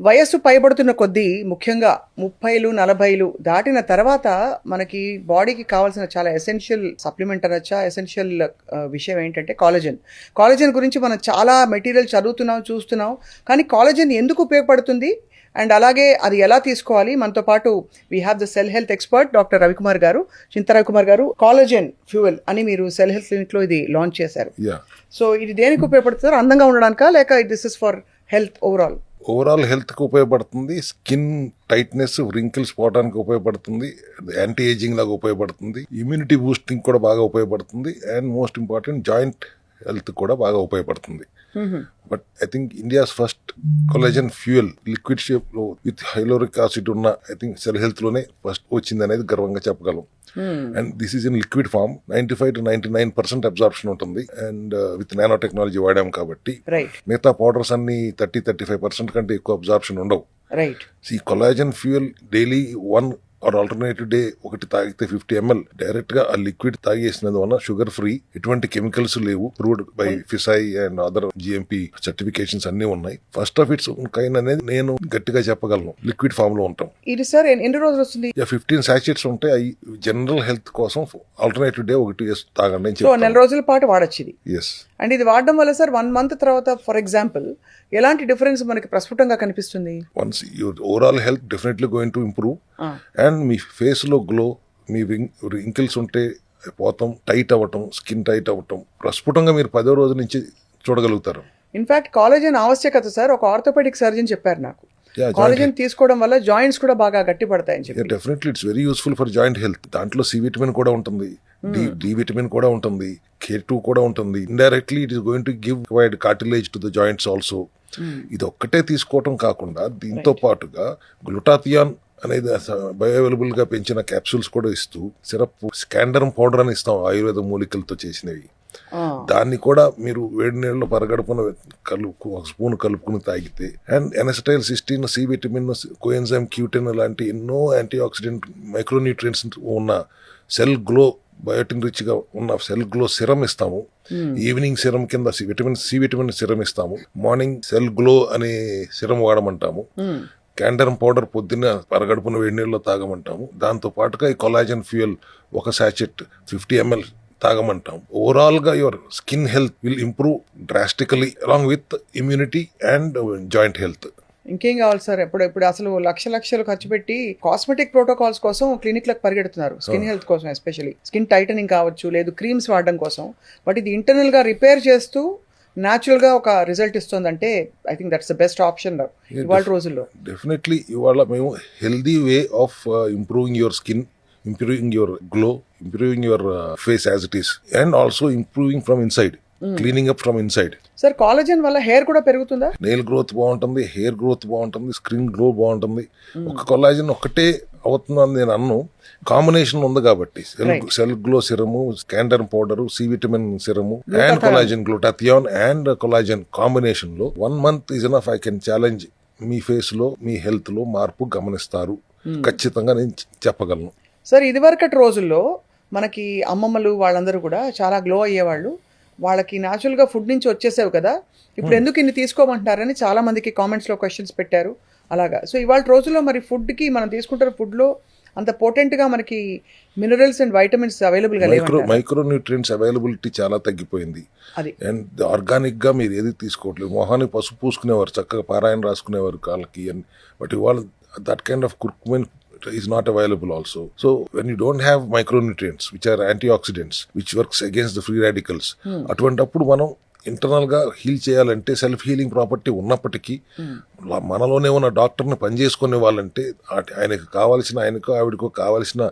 వయస్సు పైబడుతున్న కొద్దీ ముఖ్యంగా 30లు 40లు దాటిన తర్వాత మనకి బాడీకి కావాల్సిన చాలా ఎసెన్షియల్ సప్లిమెంట్ అనొచ్చా, ఎసెన్షియల్ విషయం ఏంటంటే కాలజన్. కాలజన్ గురించి మనం చాలా మెటీరియల్ చదువుతున్నాం, చూస్తున్నాం. కానీ కాలజన్ ఎందుకు ఉపయోగపడుతుంది అండ్ అలాగే అది ఎలా తీసుకోవాలి? మనతో పాటు we have the cell health expert doctor Ravikumar గారు, చింత రవికుమార్ గారు. కాలజన్ ఫ్యూయల్ అని మీరు సెల్ హెల్త్ క్లినిక్లో ఇది లాంచ్ చేశారు. సో ఇది దేనికి ఉపయోగపడుతుంది? అందంగా ఉండడానికా లేక this is for health overall హెల్త్కి ఉపయోగపడుతుంది. స్కిన్ టైట్నెస్, రింకిల్స్ పోవడానికి ఉపయోగపడుతుంది. యాంటీ ఏజింగ్ లాగా ఉపయోగపడుతుంది. ఇమ్యూనిటీ బూస్టింగ్ కూడా బాగా ఉపయోగపడుతుంది. And most important joint health కూడా బాగా ఉపయోగపడుతుంది. But I think India's first collagen fuel liquid shape లో విత్ హైలోరిక్ యాసిడ్ ఉన్న ఐ థింక్ సెల్ హెల్త్ లోనే ఫస్ట్ వచ్చింది అనేది గర్వంగా చెప్పగలం. And this is in liquid form. 95 to 99% absorption ఉంటుంది. అండ్ విత్ నానో టెక్నాలజీ వాడాం కాబట్టి మిగతా పౌడర్స్ అన్ని 30-35% కంటే ఎక్కువ అబ్జార్ప్షన్ ఉండవు. ఈ collagen fuel daily 1 or alternative day ఒకటి తాగితే 50 ml డైరెక్ట్ గా ఆ లిక్విడ్ తాగేసినందువల్ల షుగర్ ఫ్రీ, ఎటువంటి కెమికల్స్ లేవు, proved by FSSAI and other GMP certifications అన్ని ఉన్నాయి. ఫస్ట్ ఆఫ్ ఇట్స్ కైండ్ అనేది నేను గట్టిగా చెప్పగలను. లిక్విడ్ ఫామ్ లో ఉంటాం. ఇది సార్ ఎన్ని రోజులు వస్తుంది? 15 సాచెట్స్ ఉంటాయి. అవి జనరల్ హెల్త్ కోసం ఆల్టర్నేటివ్ డే ఒకటి తాగండి అని చెప్పి 4 రోజుల పాటు వాడచ్చు ఇది. ఎస్. అండ్ ఇది వాడడం వల్ల సార్ 1 month తర్వాత ఫర్ ఎగ్జాంపుల్ ఎలాంటి డిఫరెన్స్ మనకి ప్రస్ఫుటంగా కనిపిస్తుంది? Once your overall health definitely going to improve. And me face లో గ్లో, మీ రింకిల్స్ ఉంటే పోతాం, టైట్ అవ్వటం, స్కిన్ టైట్ అవ్వటం ప్రస్ఫుటంగా మీరు 10వ రోజు నుంచి చూడగలుగుతారు. ఇన్ఫాక్ట్ కాలేజన్ ఆవశ్యకత సార్ ఒక ఆర్థోపెడిక్ సర్జన్ చెప్పారు నాకు. కాలేజన్ తీసుకోవడం వల్ల జాయింట్స్ కూడా బాగా గట్టి పడతాయని చెప్పి. Definitely it's very useful for joint health. దాంట్లో సి విటమిన్ కూడా ఉంటుంది, డి విటమిన్ కూడా ఉంటుంది, K2 కూడా ఉంటుంది. Indirectly it is going to give wide cartilage to the joints also. ఇది ఒక్కటే తీసుకోవటం కాకుండా దీంతో పాటుగా గ్లూటాథియాన్ అనేది బయోఅవైలబుల్ గా పెంచిన క్యాప్సూల్స్ కూడా ఇస్తూ, సిరప్ స్కాండరం పౌడర్ అని ఇస్తాం ఆయుర్వేద మూలికలతో చేసినవి. దాన్ని కూడా మీరు వేడి నీళ్ళలో పరగడుపున ఒక స్పూన్ కలుపుకుని తాగితే, and N acetyl cysteine, C vitamin, coenzyme Q10 లాంటి ఎన్నో యాంటీ ఆక్సిడెంట్ మైక్రోన్యూట్రియంట్స్ ఉన్న సెల్ గ్లో, బయోటిన్ రిచ్ గా ఉన్న సెల్ గ్లో సిరం ఇస్తాము. ఈవినింగ్ సిరం కింద సి విటమిన్ సిరం ఇస్తాము. మార్నింగ్ సెల్ గ్లో అనే సిరం వాడమంటాము. క్యాండరం పౌడర్ పొద్దున్న పరగడుపున వేడి నీళ్ళలో తాగమంటాము. దాంతో పాటుగా ఈ కొలాజన్ ఫ్యూయల్ ఒక సాచెట్ 50 ml తాగమంటాం. ఓవరాల్ గా your skin health will improve drastically along with immunity and joint health. ఇంకేం కావాలి సార్? ఇప్పుడు అసలు లక్షలు ఖర్చు పెట్టి కాస్మెటిక్ ప్రోటోకాల్స్ కోసం క్లినిక్లకు పరిగెడుతున్నారు, స్కిన్ హెల్త్ కోసం, ఎస్పెషల్లీ స్కిన్ టైటనింగ్ కావచ్చు, లేదు క్రీమ్స్ వాడడం కోసం. బట్ ఇది ఇంటర్నల్ గా రిపేర్ చేస్తూ న్యాచురల్ గా ఒక రిజల్ట్ ఇస్తుందంటే I think that's the best option ఇవాళ రోజుల్లో. డెఫినెట్లీ ఇవాళ మేము healthy way of improving your skin, improving your glow, improving your face as it is, and also improving from inside, cleaning up from inside. Sir collagen వల్ల hair కూడా పెరుగుతుందా? Nail growth బాగుంటుంది, hair growth బాగుంటుంది, skin glow బాగుంటుంది. ఒక collagen ఒక్కటే అవుతుందని నేను అన్ను, కాంబినేషన్ ఉంది కాబట్టి సెల్ గ్లో సిరము, స్కాండర్ powder, C vitamin serum and collagen, glutathione and collagen combination లో 1 month is enough. I can challenge, మీ ఫేస్ లో, మీ హెల్త్ లో మార్పు గమనిస్తారు ఖచ్చితంగా, నేను చెప్పగలను. సార్ ఇదివరకటి రోజుల్లో మనకి అమ్మమ్మలు వాళ్ళందరూ కూడా చాలా గ్లో అయ్యేవాళ్ళు. వాళ్ళకి న్యాచురల్గా ఫుడ్ నుంచి వచ్చేసావు కదా, ఇప్పుడు ఎందుకు ఇన్ని తీసుకోమంటారని చాలా మందికి కామెంట్స్లో క్వశ్చన్స్ పెట్టారు. అలాగా సో ఇవాళ రోజుల్లో మరి ఫుడ్కి మనం తీసుకుంటారు, ఫుడ్లో అంత పోటెంట్గా మనకి మినరల్స్ అండ్ వైటమిన్స్ అవైలబుల్గా లేవు. మైక్రోన్యూట్రియంట్స్ అవైలబిలిటీ చాలా తగ్గిపోయింది. అండ్ ఆర్గానిక్ గా మీరు ఏది తీసుకోవట్లేదు. మొహానికి పసుపు పూసుకునేవారు, చక్కగా పారాయణ రాసుకునేవారు కాళ్ళకి. బట్ ఇవాళ దట్ కైండ్ ఆఫ్ కుక్మెంట్ is not available also. So when you don't have micronutrients which are antioxidants which works against the free radicals, అటువంటప్పుడు మనం ఇంటర్నల్ గా హీల్ చేయాలంటే సెల్ఫ్ హీలింగ్ ప్రాపర్టీ ఉన్నప్పటికీ మనలోనే ఉన్న డాక్టర్ని పనిచేసుకునే వాళ్ళంటే ఆయనకు ఆవిడకో కావాల్సిన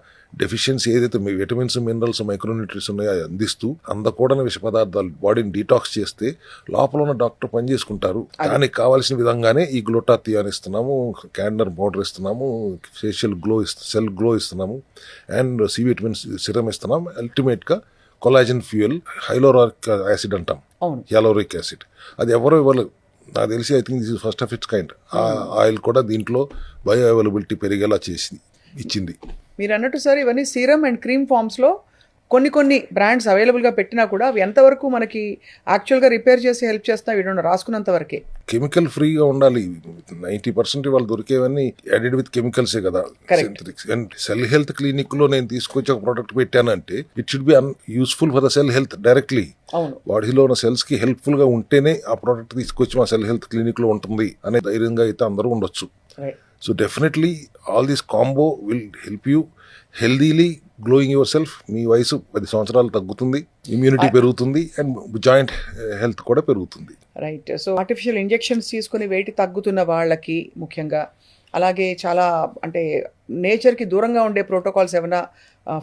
డెఫిషియన్సీ ఏదైతే విటమిన్స్, మినరల్స్, మైక్రోన్యూట్రియంట్స్ ఉన్నాయో అందిస్తూ అందకూడని విష పదార్థాలు బాడీని డీటాక్స్ చేస్తే లోపల ఉన్న డాక్టర్ పనిచేసుకుంటారు. దానికి కావాల్సిన విధంగానే ఈ గ్లూటాథియాన్ ఇస్తున్నాము, క్యాండర్ పౌడర్ ఇస్తున్నాము, ఫేషియల్ గ్లో సెల్ గ్లో ఇస్తున్నాము, అండ్ సి విటమిన్ సిరం ఇస్తున్నాము. అల్టిమేట్ గా కొలాజన్ ఫ్యూయల్, హైలోరిక్ యాసిడ్ అంటాం, హ్యాలోరిక్ యాసిడ్, అది ఎవరో ఇవ్వలేదు నాకు తెలిసి. I think this is first of it's kind. ఆ ఆయిల్ కూడా దీంట్లో బయో అవైలబిలిటీ పెరిగేలా ఇచ్చింది. మీరు అన్నట్టు సార్ ఇవన్నీ సీరం అండ్ క్రీమ్ ఫామ్స్లో కొన్ని బ్రాండ్స్ అవైలబుల్గా పెట్టినా కూడా అవి ఎంతవరకు మనకి యాక్చువల్గా రిపేర్ చేసి హెల్ప్ చేస్తున్నా వీడు రాసుకున్నంత వరకే. కెమికల్ ఫ్రీగా ఉండాలి. 90% వాళ్ళు దొరికేవన్నీ యాడెడ్ విత్ కెమికల్సే కదా, synthetics. And cell health clinic లో నేను తీసుకొచ్చి ఒక ప్రోడక్ట్ పెట్టానంటే it should be useful for the cell health directly. అవును, బాడీలో ఉన్న సెల్స్ కి హెల్ప్ఫుల్ గా ఉంటేనే ఆ ప్రోడక్ట్ తీసుకొచ్చి మా సెల్ హెల్త్ క్లినిక్ లో ఉంటుంది అనే ధైర్యంగా అయితే అందరూ ఉండొచ్చు. Right. So definitely all this combo will help you healthily glowing yourself. మీ వయసు 10 సంవత్సరాలు తగ్గుతుంది, ఇమ్యూనిటీ పెరుగుతుంది, అండ్ జాయింట్ హెల్త్ కూడా పెరుగుతుంది. రైట్. సో ఆర్టిఫిషియల్ ఇంజెక్షన్స్ తీసుకుని వెయిట్ తగ్గుతున్న వాళ్ళకి ముఖ్యంగా, అలాగే చాలా అంటే నేచర్కి దూరంగా ఉండే ప్రోటోకాల్స్ ఏమైనా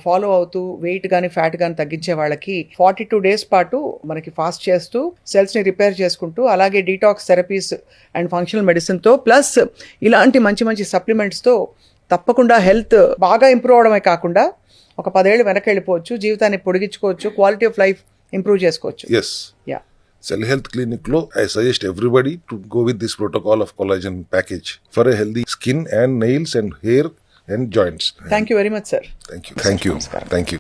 ఫాలో అవుతూ వెయిట్ కానీ ఫ్యాట్ కానీ తగ్గించే వాళ్ళకి 42 days పాటు మనకి ఫాస్ట్ చేస్తూ సెల్స్ని రిపేర్ చేసుకుంటూ, అలాగే డీటాక్స్ థెరపీస్ అండ్ ఫంక్షనల్ మెడిసిన్తో ప్లస్ ఇలాంటి మంచి సప్లిమెంట్స్తో తప్పకుండా హెల్త్ బాగా ఇంప్రూవ్ అవడమే కాకుండా ఒక 10 ఏళ్ళు వెనక్కి వెళ్ళిపోవచ్చు, జీవితాన్ని పొడిగించుకోవచ్చు, క్వాలిటీ ఆఫ్ లైఫ్ ఇంప్రూవ్ చేసుకోవచ్చు. Yes, Cell Health Clinic lo I suggest everybody to go with this protocol of collagen package for a healthy skin and nails and hair and joints. Thank you very much, sir. Thank you.